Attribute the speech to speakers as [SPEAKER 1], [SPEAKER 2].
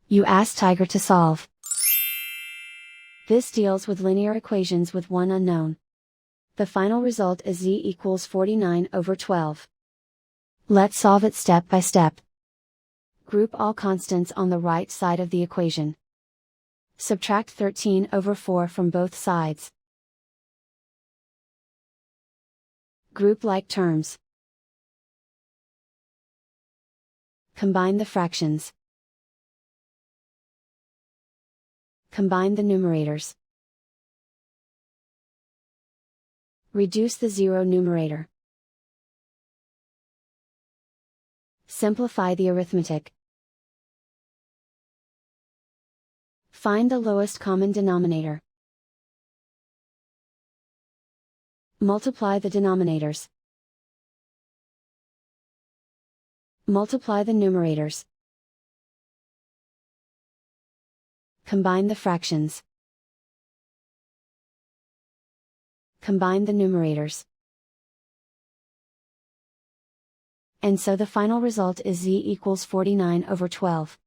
[SPEAKER 1] You ask Tiger to solve. This deals with linear equations with one unknown. The final result is z equals 49/12. Let's solve it step by step. Group all constants on the right side of the equation. Subtract 13/4 from both sides. Group like terms. Combine the fractions. Combine the numerators. Reduce the zero numerator. Simplify the arithmetic. Find the lowest common denominator. Multiply the denominators. Multiply the numerators. Combine the fractions. Combine the numerators. And so the final result is z equals 49/12.